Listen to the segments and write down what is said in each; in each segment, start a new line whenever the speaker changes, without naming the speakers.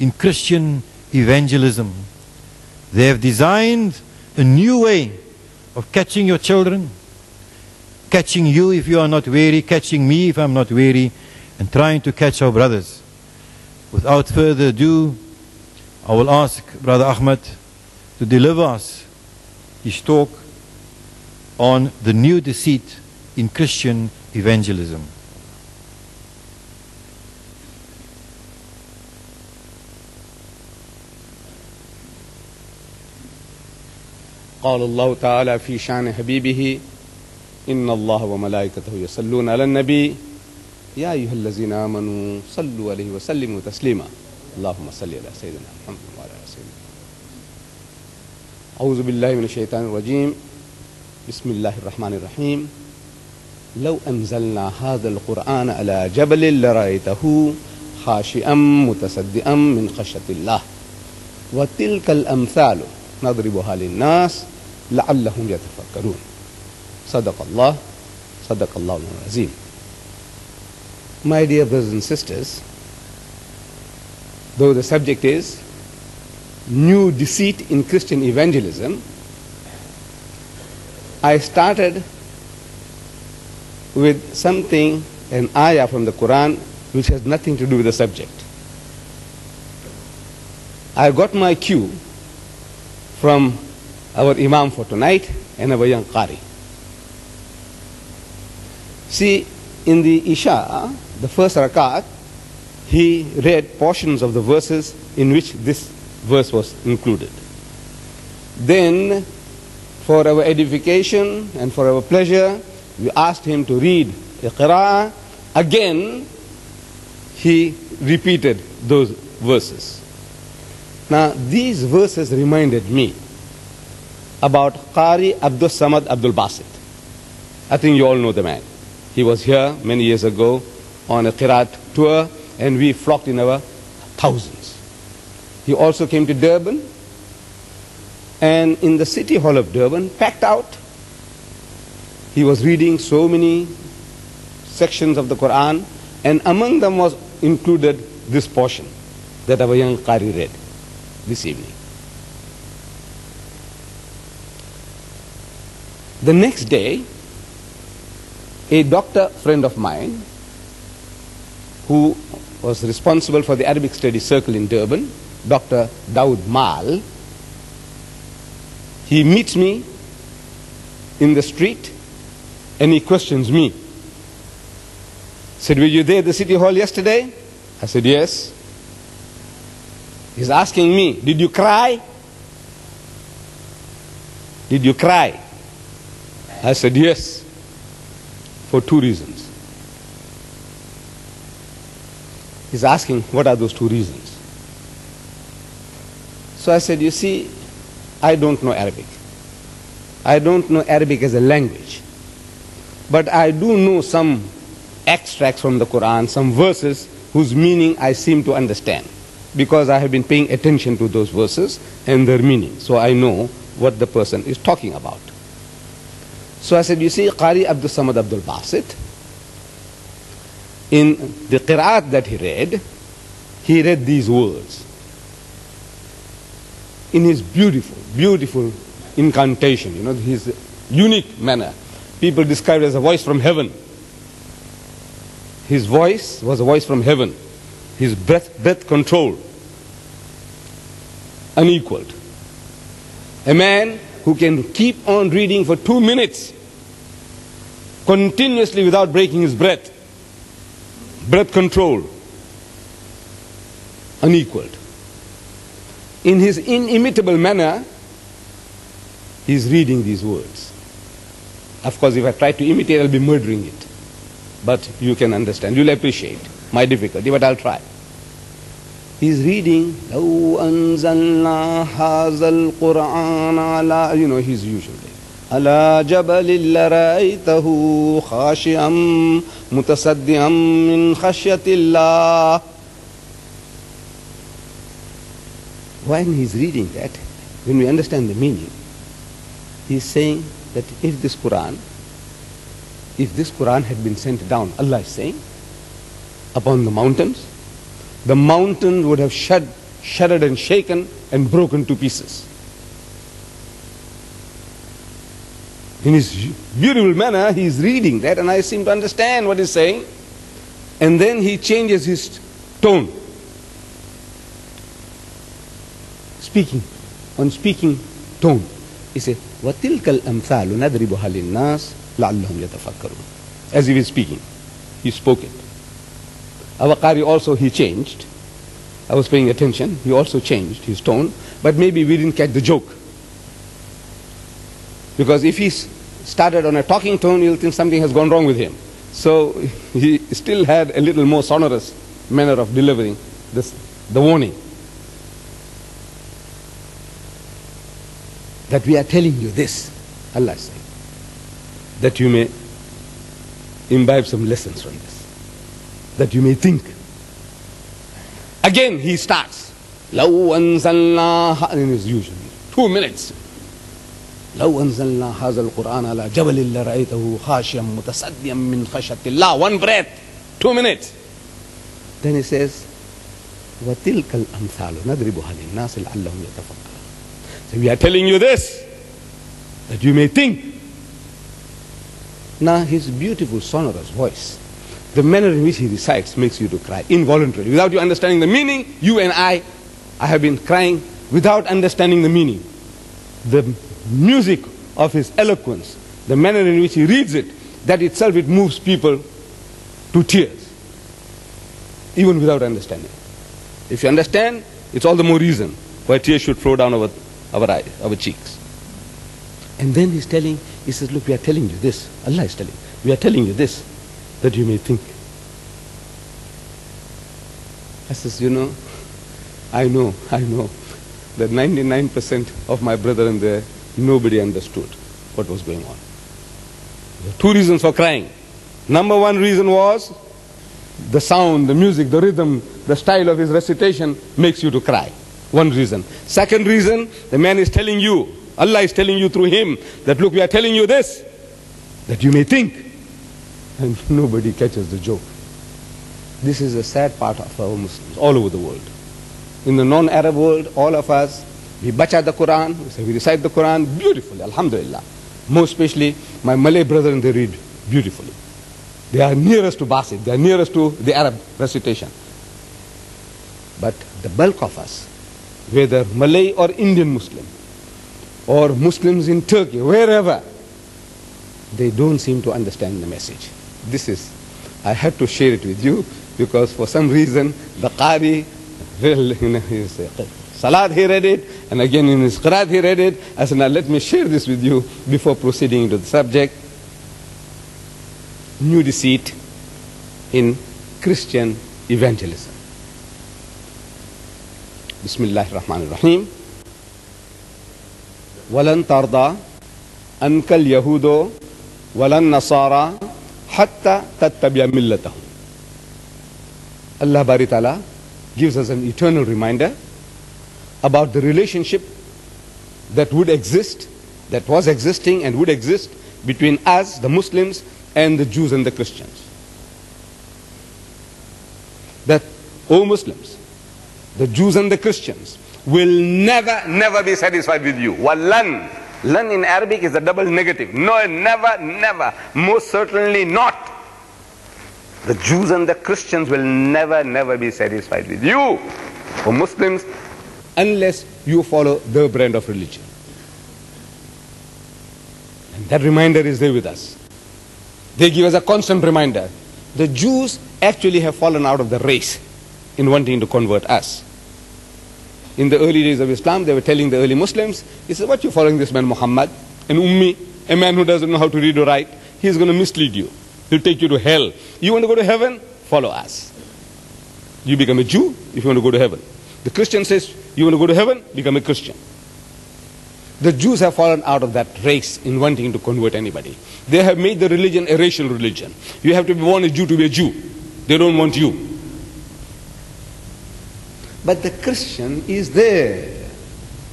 in Christian evangelism. They have designed a new way of catching your children, catching you if you are not wary, catching me if I'm not wary, and trying to catch our brothers. Without further ado, I will ask Brother Ahmed to deliver us his talk on the new deceit in Christian evangelism.
قال الله تعالى في شان حبيبه إن الله وملائكته يصلون على النبي يا أيها الذين آمنوا صلوا عليه وسلموا تسليما اللهم صل على سيدنا محمد وعلى آله وسلم. أعوذ بالله من الشيطان الرجيم بسم الله الرحمن الرحيم. لو أنزلنا هذا القرآن على جبل لرأيته خاشعا متصدعا من خشية الله وتلك الأمثال نضربها للناس لعلهم يتفكرون. صدق الله العظيم. My dear brothers and sisters, though the subject is new deceit in Christian evangelism, I started with something, an ayah from the Quran, which has nothing to do with the subject. I got my cue from our Imam for tonight and our young Qari. See, in the Isha, the first rakat, he read portions of the verses in which this verse was included. Then, for our edification and for our pleasure, we asked him to read a qira'ah. Again, he repeated those verses. Now, these verses reminded me about Qari Abdul Samad Abdul Basit. I think you all know the man. He was here many years ago on a Qiraat tour, and we flocked in our thousands. He also came to Durban, and in the city hall of Durban, packed out, he was reading so many sections of the Quran, and among them was included this portion that our young Qari read this evening. The next day, a doctor friend of mine who was responsible for the Arabic Studies Circle in Durban, Dr. Dawood Mal, he meets me in the street and he questions me. Said, were you there at the city hall yesterday? I said, yes. He's asking me, did you cry? Did you cry? I said, yes, for two reasons. He's asking, what are those two reasons? So I said, you see, I don't know Arabic. I don't know Arabic as a language. But I do know some extracts from the Quran, some verses whose meaning I seem to understand, because I have been paying attention to those verses and their meaning. So I know what the person is talking about. So I said, you see, Qari Abdul Samad Abdul Basit, in the Qiraat that he read these words in his beautiful, beautiful incantation, his unique manner. People describe it as a voice from heaven. His voice was a voice from heaven. His breath control, unequaled. A man who can keep on reading for 2 minutes continuously without breaking his breath. Breath control, unequaled. In his inimitable manner, he is reading these words. Of course, if I try to imitate, I'll be murdering it. But you can understand, you'll appreciate my difficulty, but I'll try. He's reading, لَوْ أَنزَلْنَا هَذَا الْقُرْآنَ عَلَى, his usual day. عَلَى جَبَلٍ لَرَأَيْتَهُ خَاشِعًا مُتَصَدِّعًا مِنْ خَشْيَةِ اللَّهِ. When he's reading that, when we understand the meaning, he's saying that if this Quran had been sent down, Allah is saying, upon the mountains would have shed shattered and shaken and broken to pieces. In his beautiful manner, he is reading that, and I seem to understand what he's saying. And then he changes his tone. Speaking tone. He said, وَتِلْكَ الْأَمْثَالُ نَضْرِبُهَا لِلنَّاسِ لَعَلَّهُمْ يَتَفَكَّرُونَ. As if he's speaking. He spoke it. Our Qari also, he changed. I was paying attention. He also changed his tone. But maybe we didn't catch the joke. Because if he started on a talking tone, you'll think something has gone wrong with him. So he still had a little more sonorous manner of delivering the warning. That we are telling you this, Allah said, that you may imbibe some lessons from this, that you may think. Again he starts, لَوْ أَنزَلْنَا, in his usual 2 minutes. لو أنزلنا هذا القرآن على جبل لرأيته خاشعا متصدعا من خشية الله. 1 breath, 2 minutes. Then he says, وتلك الأمثال نضربها للناس لعلهم يتفكرون. So we are telling you this, that you may think. Now his beautiful sonorous voice, the manner in which he recites makes you to cry involuntarily. Without you understanding the meaning, you and I have been crying without understanding the meaning. The music of his eloquence, the manner in which he reads it, that itself it moves people to tears, even without understanding. If you understand, it's all the more reason why tears should flow down our eyes, our cheeks. And then he's telling, he says, look, we are telling you this. Allah is telling, we are telling you this, that you may think. I says, you know, I know that 99% of my brethren there, nobody understood what was going on. There are 2 reasons for crying. Number 1 reason was the sound, the music, the rhythm, the style of his recitation makes you to cry. 1 reason. Second reason, the man is telling you, Allah is telling you through him, that look, we are telling you this, that you may think. And nobody catches the joke. This is a sad part of our Muslims all over the world. In the non-Arab world, all of us, we bacha the Quran, we recite the Quran beautifully, alhamdulillah. Most especially my Malay brethren, they read beautifully. They are nearest to Basit, they are nearest to the Arab recitation. But the bulk of us, whether Malay or Indian Muslim, or Muslims in Turkey, wherever, they don't seem to understand the message. This is, I had to share it with you, because for some reason, the Qari, Salat he read it, and again in his Qiraat he read it. I said, now let me share this with you before proceeding into the subject. New deceit in Christian evangelism. Bismillahir Rahmanir Rahim. وَلَن تَرْضَى أَنْكَ الْيَهُودُ وَلَن نَصَارَى حَتَّى تَتَّبِعَ مِلَّتَهُمْ. Allah Bari Ta'ala gives us an eternal reminder about the relationship that would exist, that was existing and would exist between us, the Muslims, and the Jews and the Christians. That, O Muslims, the Jews and the Christians will never be satisfied with you. Wallan. Lan in Arabic is a double negative. No, never, most certainly not. The Jews and the Christians will never be satisfied with you, O Muslims, unless you follow their brand of religion. And that reminder is there with us. They give us a constant reminder. The Jews actually have fallen out of the race in wanting to convert us. In the early days of Islam, they were telling the early Muslims, he said, what you following this man Mohamed, an ummi, a man who doesn't know how to read or write? He's going to mislead you. He'll take you to hell. You want to go to heaven? Follow us. You become a Jew if you want to go to heaven. The Christian says, you want to go to heaven? Become a Christian. The Jews have fallen out of that race in wanting to convert anybody. They have made the religion a racial religion. You have to be born a Jew to be a Jew. They don't want you. But the Christian is there.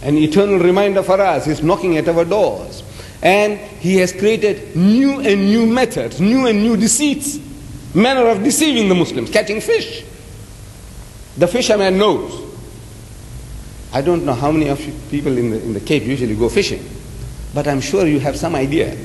An eternal reminder for us. He's knocking at our doors. And he has created new and new methods, new and new deceits, manner of deceiving the Muslims, catching fish. The fisherman knows I don't know how many of you people in the Cape usually go fishing, but I'm sure you have some idea.